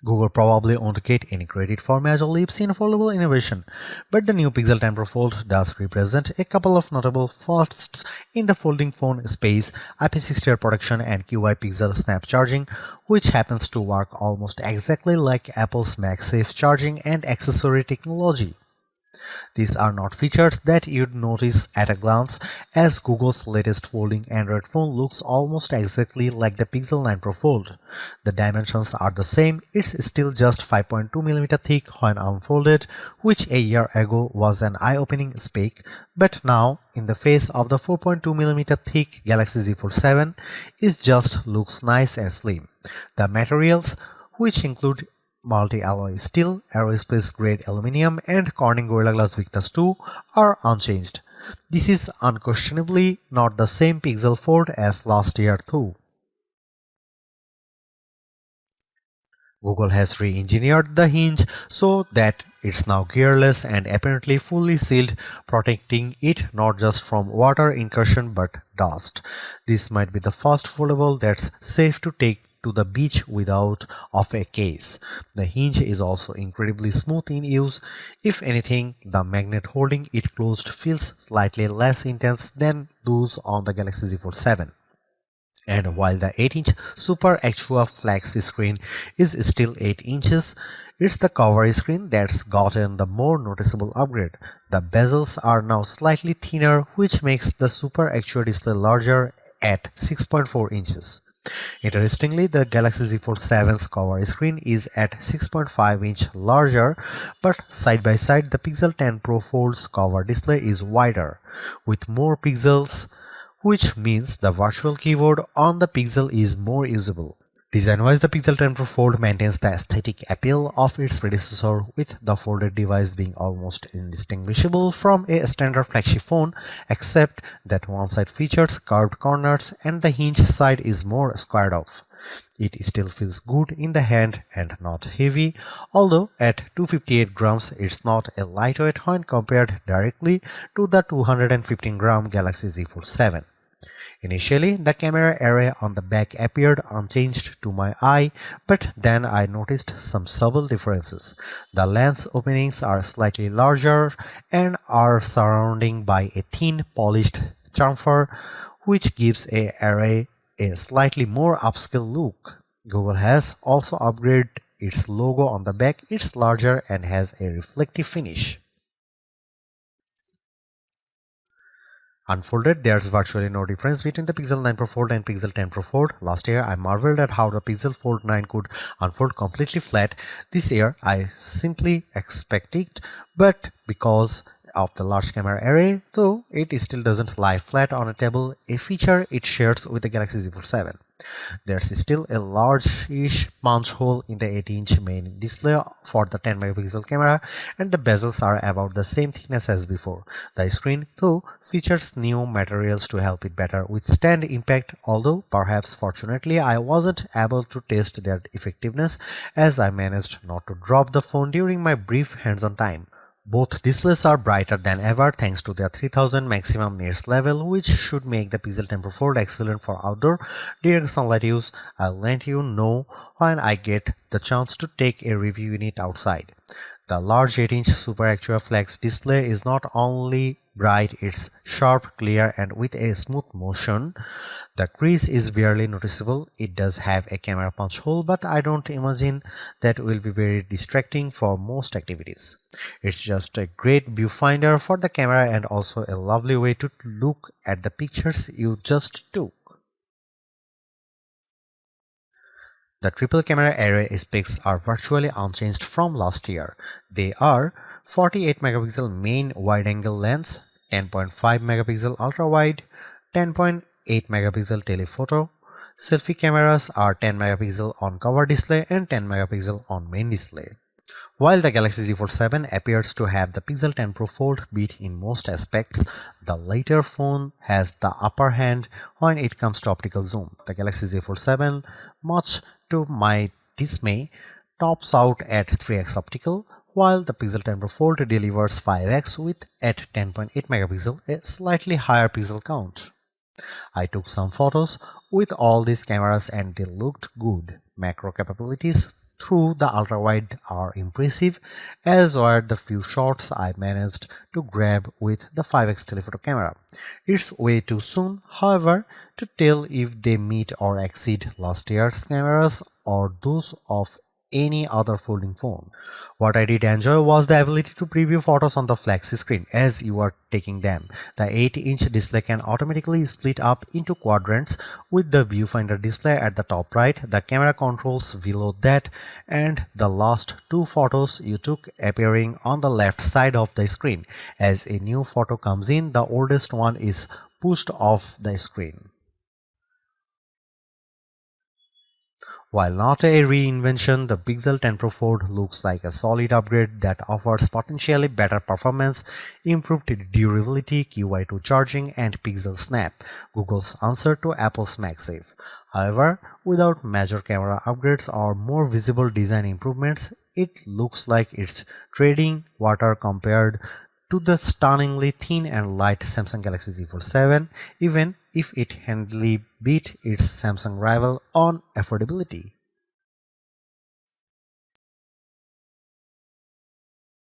Google probably won't get any credit for major leaps in foldable innovation, but the new Pixel 10 Pro Fold does represent a couple of notable firsts in the folding phone space: IP68 protection and QI PixelSnap charging, which happens to work almost exactly like Apple's MagSafe charging and accessory technology. These are not features that you'd notice at a glance, as Google's latest folding Android phone looks almost exactly like the Pixel 9 Pro Fold. The dimensions are the same, it's still just 5.2mm thick when unfolded, which a year ago was an eye-opening spec, but now, in the face of the 4.2mm thick Galaxy Z Fold 7, it just looks nice and slim. The materials, which include multi-alloy steel, aerospace grade aluminum, and Corning Gorilla Glass Victus 2 are unchanged. This is unquestionably not the same Pixel Fold as last year though. Google has re-engineered the hinge so that it's now gearless and apparently fully sealed, protecting it not just from water incursion but dust. This might be the first foldable that's safe to take to the beach without of a case. The hinge is also incredibly smooth in use. If anything, the magnet holding it closed feels slightly less intense than those on the Galaxy Z Fold 7. And while the 8-inch Super Extra Flex screen is still 8 inches, it's the cover screen that's gotten the more noticeable upgrade. The bezels are now slightly thinner, which makes the Super Extra display larger at 6.4 inches. Interestingly, the Galaxy Z Fold 7's cover screen is at 6.5 inch larger, but side by side the Pixel 10 Pro Fold's cover display is wider, with more pixels, which means the virtual keyboard on the Pixel is more usable. Design-wise, the Pixel 10 Pro Fold maintains the aesthetic appeal of its predecessor, with the folded device being almost indistinguishable from a standard flagship phone, except that one side features curved corners and the hinge side is more squared off. It still feels good in the hand and not heavy, although at 258 grams it's not a lightweight when compared directly to the 215 gram Galaxy Z Fold 7. Initially, the camera array on the back appeared unchanged to my eye, but then I noticed some subtle differences. The lens openings are slightly larger and are surrounded by a thin polished chamfer, which gives the array a slightly more upscale look. Google has also upgraded its logo on the back. It's larger and has a reflective finish. Unfolded, there's virtually no difference between the Pixel 9 Pro Fold and Pixel 10 Pro Fold. Last year, I marveled at how the Pixel Fold 9 could unfold completely flat. This year, I simply expect it, but because of the large camera array, though it still doesn't lie flat on a table, a feature it shares with the Galaxy Z Fold 7. There's still a large-ish punch hole in the 8-inch main display for the 10 megapixel camera, and the bezels are about the same thickness as before. The screen, though, features new materials to help it better withstand impact, although perhaps fortunately I wasn't able to test their effectiveness, as I managed not to drop the phone during my brief hands-on time. Both displays are brighter than ever thanks to their 3000 maximum nits level, which should make the Pixel 10 Pro Fold excellent for outdoor direct sunlight use. I'll let you know when I get the chance to take a review unit outside. The large 8-inch Super Extra Flex display is not only bright, it's sharp, clear, and with a smooth motion. The crease is barely noticeable. It does have a camera punch hole, but I don't imagine that will be very distracting for most activities. It's just a great viewfinder for the camera and also a lovely way to look at the pictures you just took. The triple camera array specs are virtually unchanged from last year. They are 48 megapixel main wide-angle lens, 10.5 megapixel ultra-wide, 10.8 megapixel telephoto. Selfie cameras are 10 megapixel on cover display and 10 megapixel on main display. While the Galaxy Z Fold 7 appears to have the Pixel 10 Pro Fold beat in most aspects, the later phone has the upper hand when it comes to optical zoom. The Galaxy Z Fold 7, much to my dismay, tops out at 3x optical, while the Pixel 10 Pro Fold delivers 5x with at 10.8 megapixel, a slightly higher pixel count. I took some photos with all these cameras and they looked good. Macro capabilities, through the ultrawide are impressive, as were the few shots I managed to grab with the 5x telephoto camera. It's way too soon, however, to tell if they meet or exceed last year's cameras or those of any other folding phone. What I did enjoy was the ability to preview photos on the flexi screen as you are taking them. The 8-inch display can automatically split up into quadrants with the viewfinder display at the top right, the camera controls below that, and the last two photos you took appearing on the left side of the screen. As a new photo comes in, the oldest one is pushed off the screen. While not a reinvention, the Pixel 10 Pro Fold looks like a solid upgrade that offers potentially better performance, improved durability, QI2 charging, and PixelSnap, Google's answer to Apple's MagSafe. However, without major camera upgrades or more visible design improvements, it looks like it's treading water compared to the stunningly thin and light Samsung Galaxy Z Fold 7, even if it handily beat its Samsung rival on affordability.